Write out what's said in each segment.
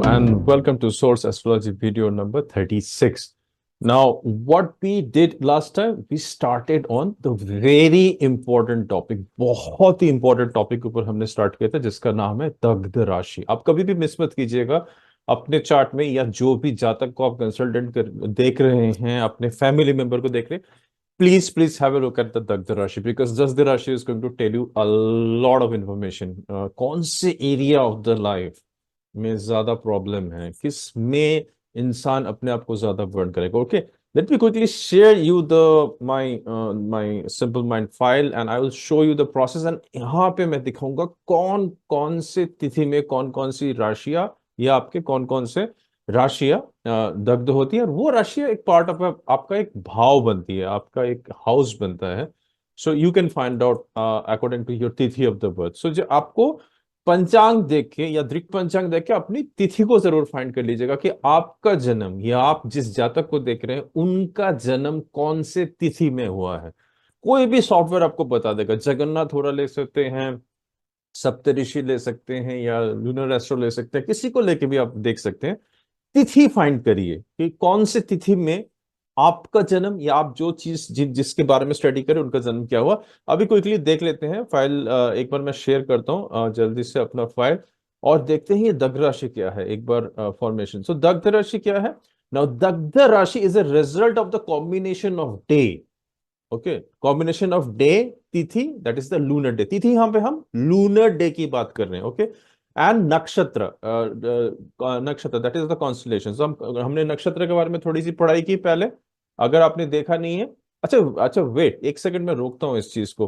and welcome to Source Astrology video number 36. Now, what we did last time, we started on the very important topic. बहुत ही important topic ऊपर हमने start किया था जिसका नाम है दग्ध राशि. आप कभी भी मिस मत कीजिएगा अपने चार्ट में या जो भी जातक को आप कंसल्टेंट देख रहे हैं, अपने फैमिली मेंबर को देख रहे हैं, please have a look at the Dagda Rashi because Dagda Rashi is going to tell you a lot of information. कौन से area of the life में ज्यादा प्रॉब्लम है, किस में इंसान अपने आप को ज्यादा बर्न करेगा. Okay, let me quickly share you the my simple mind file and I will show you the process. And यहाँ पे मैं दिखाऊंगा कौन कौन से तिथि में कौन कौन सी राशियां या आपके कौन कौन से राशियां दग्ध होती है. और वो राशियां एक पार्ट ऑफ आपका एक भाव बनती है, आपका एक हाउस बनता है. So you can find out according to your तिथि ऑफ द बर्थ. सो जो आपको पंचांग देख के या दृक पंचांग देख के अपनी तिथि को जरूर फाइंड कर लीजिएगा कि आपका जन्म या आप जिस जातक को देख रहे हैं उनका जन्म कौन से तिथि में हुआ है. कोई भी सॉफ्टवेयर आपको बता देगा. जगन्नाथ होरा ले सकते हैं, सप्तऋषि ले सकते हैं या लूनर एस्ट्रो ले सकते हैं, किसी को लेके भी आप देख सकते हैं. तिथि फाइंड करिए कि कौन से तिथि में आपका जन्म या आप जो चीज जिसके बारे में स्टडी करें उनका जन्म क्या हुआ. अभी क्विकली देख लेते हैं फाइल. एक बार मैं शेयर करता हूं जल्दी से अपना फाइल और देखते हैं ये दग्ध राशि क्या है एक बार फॉर्मेशन. सो दग्ध राशि क्या है. Now dagdha rashi is a result of the combination of day. Okay, combination of day tithi, that is the lunar day. तिथि यहां पे हम लूनर डे की बात कर रहे हैं. ओके, एंड नक्षत्र, नक्षत्र दैट इज द कॉन्स्टलेशन. हमने नक्षत्र के बारे में थोड़ी सी पढ़ाई की पहले, अगर आपने देखा नहीं है. अच्छा वेट एक सेकंड, में रोकता हूं इस चीज को.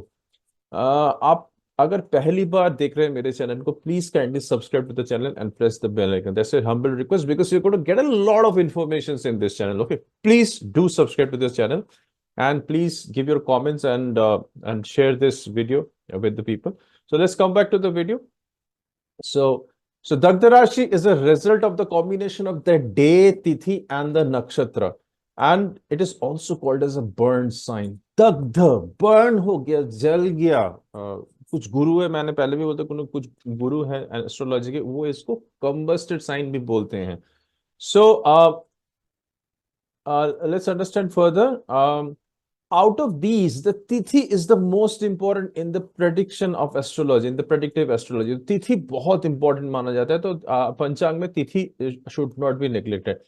आप अगर पहली बार देख रहे हैं मेरे चैनल को, please kindly subscribe to the channel and press the bell icon. That's a humble request because you going to get a lot of informations in this channel. Okay, please do subscribe to this channel and please give your comments and share this video with the people. So let's come back to the video. So Dagda Rashi is a result of the combination of the day, tithi and the nakshatra, and it is also called as a burn sign. Dagdha, burn हो गया, जल गया. कुछ गुरु है, मैंने पहले भी बोलता, कुछ गुरु है एस्ट्रोलॉजी के, वो इसको कंबस्टेड साइन भी बोलते हैं. So let's understand further. Out of these, the tithi is the most important in the prediction of astrology, in the predictive astrology. तिथि बहुत important माना जाता है, तो पंचांग में तिथि should not be neglected.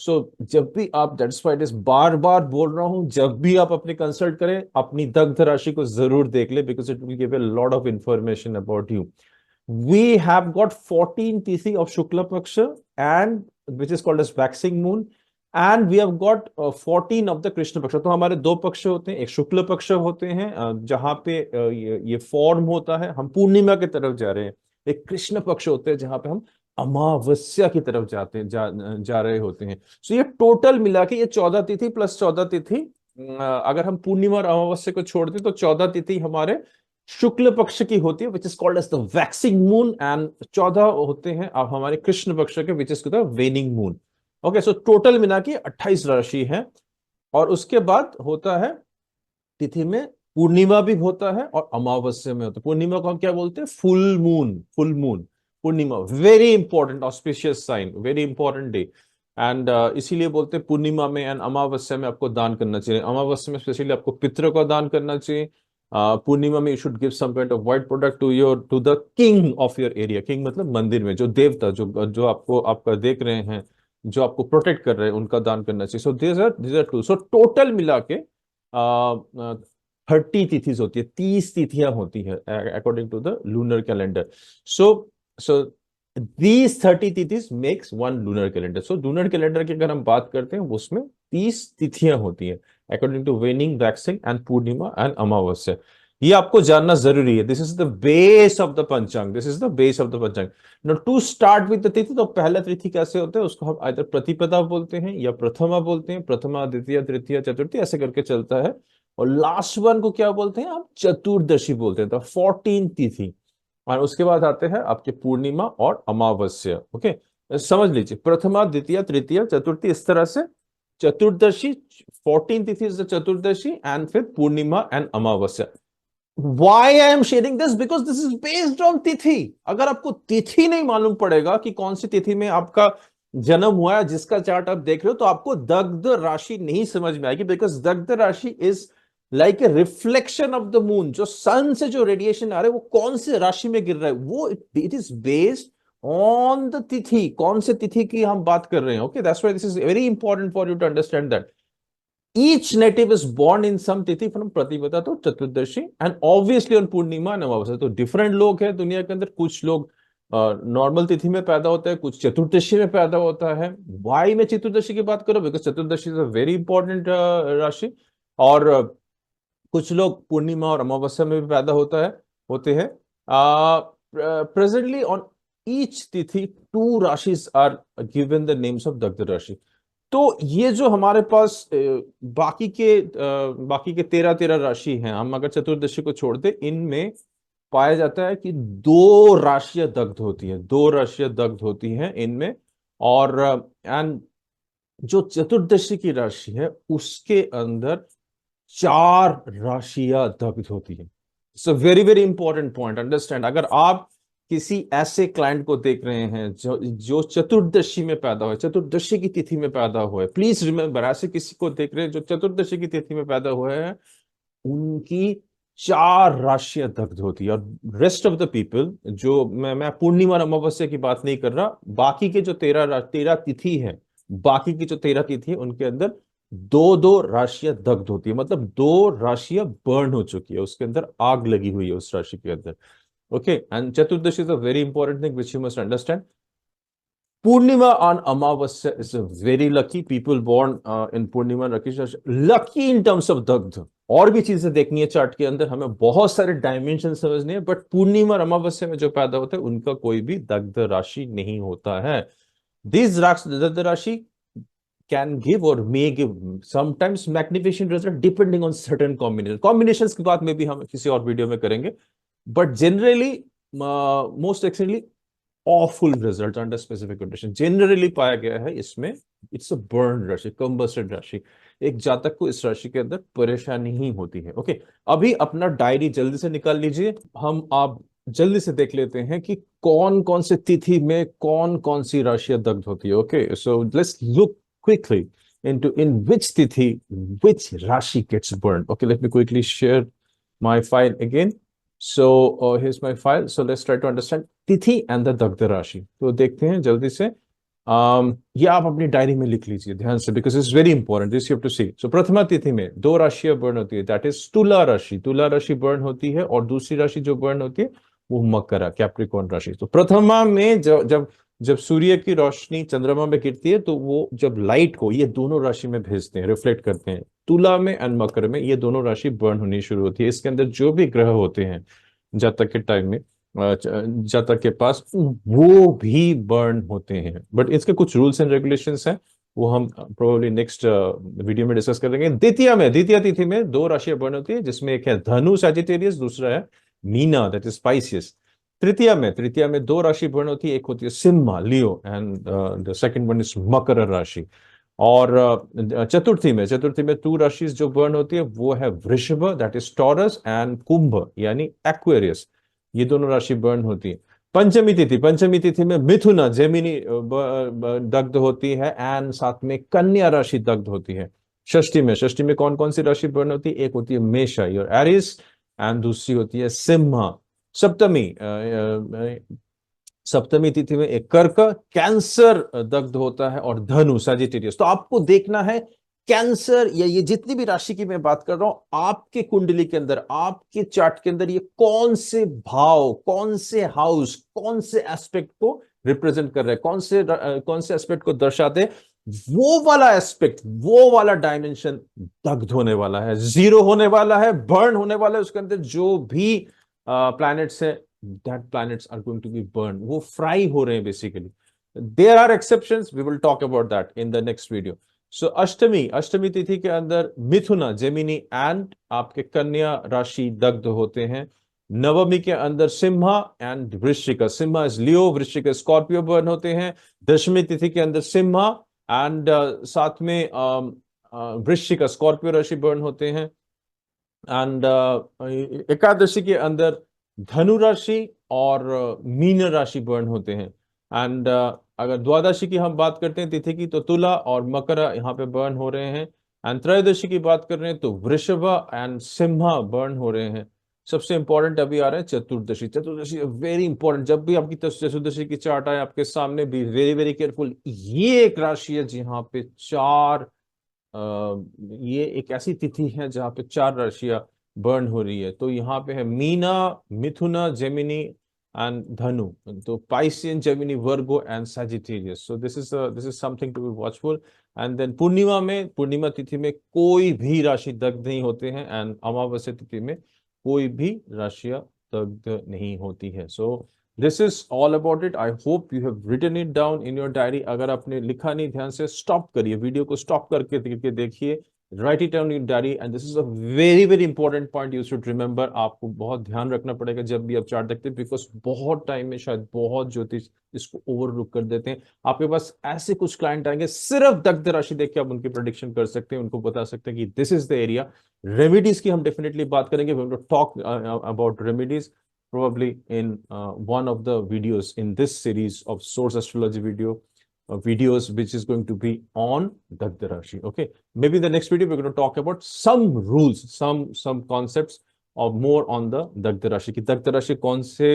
So जब भी आप, that's why it is बार बार बोल रहा हूं, जब भी आप अपनी कंसल्ट करें अपनी दग्ध राशि को जरूर देख ले, because it will give a lot of information about you. We have got 14 तिथि of Shukla Paksha and which is called as waxing moon. And we have got 14 of the कृष्ण पक्ष. तो हमारे दो पक्ष होते हैं, एक शुक्ल पक्ष होते हैं जहां पे ये फॉर्म होता है, हम पूर्णिमा की तरफ जा रहे हैं. एक कृष्ण पक्ष होते हैं जहां पे हम अमावस्या की तरफ जाते हैं, जा रहे होते हैं. सो ये टोटल मिला के ये 14 तिथि प्लस 14 तिथि, अगर हम पूर्णिमा और अमावस्या को छोड़ दें तो 14 तिथि हमारे शुक्ल पक्ष की होती है, which is called as the waxing moon. And 14 होते हैं अब हमारे कृष्ण पक्ष के, which is the waning moon. Okay, so total मिला के 28 राशि है. और उसके बाद होता है तिथि में पूर्णिमा भी होता है और अमावस्या में होता है. पूर्णिमा को हम क्या बोलते हैं, full moon. Full moon, Purnima, very important auspicious sign, very important day. And इसीलिए बोलते हैं पूर्णिमा में एंड अमावस्या में आपको दान करना चाहिए. अमावस्या में स्पेशली आपको पितरों का दान करना चाहिए. पूर्णिमा में you should give some kind of white product to the king of your area. King मतलब मंदिर में जो देवता, जो आपको आपका देख रहे हैं, जो आपको प्रोटेक्ट कर रहे हैं, उनका दान करना चाहिए. So this are two. So total मिला के 30 तिथिज होती है, 30 तिथियां होती है according to the lunar calendar. So these 30 tithis makes one lunar calendar. So lunar calendar की अगर हम बात करते हैं उसमें 30 तिथियां होती हैं according to waning, waxing and Purnima and Amavasya. ये आपको जानना जरूरी है. This is the base of the panchang. This is the base of the panchang. Now to start with the tithi, तो पहला तिथि कैसे होता है उसको हम आइदर प्रतिपदा बोलते हैं या प्रथमा बोलते हैं. प्रथमा, द्वितीय, तृतीय, चतुर्थी ऐसे करके चलता है. और लास्ट वन को क्या बोलते हैं हम, चतुर्दशी बोलते हैं. तो 14 तिथि. और उसके बाद आते हैं आपके पूर्णिमा और अमावस्या. ओके, समझ लीजिए, प्रथमा, द्वितीय, तृतीय, चतुर्थी, इस तरह से चतुर्दशी. 14 तिथि इज द चतुर्दशी एंड फिर Purnima and Amavasya. Why I am sharing this, because this is based on तिथि। अगर आपको तिथि नहीं मालूम पड़ेगा कि कौन सी तिथि में आपका जन्म हुआ है, जिसका चार्ट आप देख रहे हो, तो आपको दग्ध राशि नहीं समझ में आएगी। बिकॉज दग्ध rashi is like a reflection of the moon. जो सन से जो रेडिएशन आ रहा है वो कौन से राशि में गिर रहा है, वो it is based on the तिथि। कौन से तिथि की हम बात कर रहे हैं। Okay, that's why this is very important for you to understand that each native is born in some तिथि from Pratipada to Chaturdashi and obviously on Purnima and Amavasya. तो डिफरेंट लोग हैं दुनिया के अंदर। कुछ लोग नॉर्मल तिथि में पैदा होता है, कुछ चतुर्दशी में पैदा होता है। वाई में चतुर्दशी की बात करो, because Chaturdashi is a very important राशि। और कुछ लोग पूर्णिमा और अमावस्या में भी पैदा होता है होते हैं। प्रेजेंटली ऑन ईच तिथि टू राशिज are given the names of दग्ध राशि। तो ये जो हमारे पास बाकी के 13 राशि हैं, हम अगर चतुर्दशी को छोड़ दे, इनमें पाया जाता है कि दो राशियां दग्ध होती हैं, दो राशियां दग्ध होती हैं इनमें। और एंड जो चतुर्दशी की राशि है उसके अंदर चार राशियां दग्ध होती है। It's a very very important point, understand. अगर आप किसी ऐसे क्लाइंट को देख रहे हैं जो जो चतुर्दशी में पैदा हुआ है, चतुर्दशी की तिथि में पैदा हुआ है, प्लीज रिमेंबर, ऐसे किसी को देख रहे हैं जो चतुर्दशी की तिथि में पैदा हुए हैं, उनकी चार राशियां दग्ध होती है। और रेस्ट ऑफ द पीपल, जो मैं पूर्णिमा और अमावस्या की बात नहीं कर रहा, बाकी के जो तेरह तिथि है, बाकी की जो 13 तिथि है, उनके अंदर दो दो राशियां दग्ध होती है। मतलब दो राशियां बर्न हो चुकी है, उसके अंदर आग लगी हुई है उस राशि के अंदर। Okay, and Chaturdashi is a very important thing which you must understand. Purnima on Amavasya is a very lucky people born in Purnima Rakesh, lucky in terms of दग्ध। और भी चीजें देखनी है चार्ट के अंदर, हमें बहुत सारे डायमेंशन समझने हैं, बट पूर्णिमा और अमावस्या में जो पैदा होता है उनका कोई भी दग्ध राशि नहीं होता है। दिस दग्ध राशि कैन गिव और may give sometimes magnificent result depending on certain combinations की बात में भी हम किसी और वीडियो में करेंगे। But generally most extently awful results under specific condition generally पाया गया है इसमें। इट्स अ बर्न राशि, कंबस्टेड राशि। एक जातक को इस राशि के अंदर परेशानी ही होती है। ओके, अभी अपना डायरी जल्दी से निकाल लीजिए। हम आप जल्दी से देख लेते हैं कि कौन कौन से तिथि में कौन कौन सी राशियां दग्ध होती है। Okay, so let's look quickly into in which tithi which rashi gets burned. Okay, let me quickly share my file again. So here's my file. So let's try to understand तिथि एंड द दग्ध राशि। तो देखते हैं जल्दी से। ये आप अपनी डायरी में लिख लीजिए ध्यान से, because it's very important, this you have to see. So प्रथमा तिथि में दो राशियां बर्न होती है, दैट इज तुला राशि। तुला राशि बर्न होती है, और दूसरी राशि जो बर्न होती है वो मकरा, कैप्रिकॉर्न राशि। तो प्रथमा में जब जब जब सूर्य की रोशनी चंद्रमा में गिरती है, तो वो जब लाइट को ये दोनों राशि में भेजते हैं, रिफ्लेक्ट करते हैं। तुला में एंड मकर में ये दोनों राशि बर्न होनी शुरू होती है। इसके अंदर जो भी ग्रह होते हैं जातक के टाइम में, जातक के पास, वो भी बर्न होते हैं। बट इसके कुछ रूल्स एंड रेगुलेशंस हैं, वो हम प्रोबेबली नेक्स्ट वीडियो में डिस्कस करेंगे। द्वितीय तिथि में दो राशियां बर्न होती है, जिसमें एक है धनु सैजिटेरियस, दूसरा है मीना दैट इज स्पाइसियस। तृतीया में दो राशि बर्न होती है, एक होती है Simha Leo, and the second one is Makar rashi. और चतुर्थी में टू राशि जो बर्न होती है वो है वृषभ दैट इज टॉरस, एंड कुंभ यानी एक्वेरियस। ये दोनों राशि बर्न होती है। पंचमी तिथि में मिथुना जेमिनी दग्ध होती है, एंड साथ में कन्या राशि दग्ध होती है। षष्ठी में कौन कौन सी राशि बर्न होती है, एक होती है मेषा योर एरिस, एंड दूसरी होती है सिम्हा। सप्तमी सप्तमी तिथि में एक कर्क, कैंसर दग्ध होता है, और धनु सजिटेरियस। तो आपको देखना है कैंसर या ये जितनी भी राशि की मैं बात कर रहा हूं, आपके कुंडली के अंदर, आपके चार्ट के अंदर ये कौन से भाव, कौन से हाउस, कौन से एस्पेक्ट को रिप्रेजेंट कर रहे हैं, कौन से एस्पेक्ट को दर्शाते हैं, वो वाला एस्पेक्ट, वो वाला डायमेंशन दग्ध होने वाला है, जीरो होने वाला है, बर्न होने वाला है। उसके अंदर जो भी प्लैनेट्स है, that planets are going to be burned, वो फ्राई हो रहे हैं basically. there are exceptions, we will talk about that in the next video. so अष्टमी तिथि के अंदर मिथुना जेमिनी एंड आपके कन्या राशि दग्ध होते हैं। नवमी के अंदर सिम्हा एंड वृश्चिक, सिम्हा इज लियो, वृश्चिक स्कॉर्पियो बर्न होते हैं। दशमी तिथि के अंदर सिम्हा एंड साथ में वृश्चिक स्कॉर्पियो राशि बर्न होते हैं। एंड एकादशी के अंदर धनु राशि और मीन राशि बर्न होते हैं। एंड अगर द्वादशी की हम बात करते हैं तिथि की, तो तुला और मकर यहाँ पे बर्न हो रहे हैं। एंड त्रयोदशी की बात कर रहे हैं तो वृषभ एंड सिंह बर्न हो रहे हैं। सबसे इंपॉर्टेंट अभी आ रहे हैं चतुर्दशी। चतुर्दशी वेरी इंपॉर्टेंट, जब भी आपकी चतुर्दशी की चार्ट आए आपके सामने, भी वेरी वेरी केयरफुल। ये एक राशि है जहाँ पे चार ये एक ऐसी तिथि है जहाँ पे चार राशियां बर्न हो रही है। तो यहाँ पे है मीना, मिथुना, जेमिनी एंड धनु। तो Piscean, Gemini, Virgo and Sagittarius. So this is something to be watchful. And then Purnima में, पूर्णिमा तिथि में कोई भी राशि दग्ध नहीं होते हैं। एंड अमावस्या तिथि में कोई भी राशियां दग्ध नहीं होती है। So this is all about it. I hope you have written it down in your diary. अगर आपने लिखा नहीं, ध्यान से स्टॉप करिए, वीडियो को स्टॉप करके देखिए, right it down in diary. And this is a very very important point you should remember. आपको बहुत ध्यान रखना पड़ेगा जब भी आप चार्ट देखते हैं, बिकॉज बहुत टाइम में शायद बहुत ज्योतिष इसको ओवरलुक कर देते हैं। आपके पास ऐसे कुछ क्लाइंट आएंगे, सिर्फ दग्ध राशि देख के आप उनकी प्रोडिक्शन कर सकते हैं, उनको बता सकते हैं कि this is the area. Remedies की हम डेफिनेटली बात करेंगे, talk about remedies probably in one of the videos in this series of source astrology videos, which is going to be on Dagda Rashi. Okay, maybe in the next video we're going to talk about some rules, some concepts or more on the Dagda Rashi कि Dagda Rashi कौन से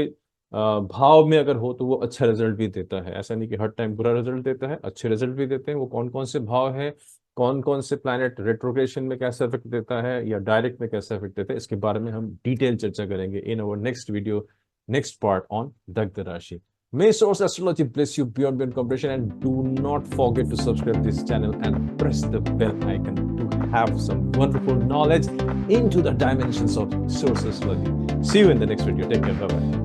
भाव में अगर हो तो वो अच्छा रिजल्ट भी देता है। ऐसा नहीं कि हर टाइम बुरा रिजल्ट देता है, अच्छे रिजल्ट भी देते हैं। वो कौन कौन से भाव है, कौन कौन से प्लैनेट रेट्रोग्रेशन में कैसा इफेक्ट देता है या डायरेक्ट में कैसा इफेक्ट देता है, इसके बारे में हम डिटेल चर्चा करेंगे in our next video, next part on dagdha rashi. May Source Astrology bless you beyond comprehension, and do not forget to subscribe this channel and press the bell icon to have some wonderful knowledge into the dimensions of Source Astrology. See you in the next video. Take care. Bye bye.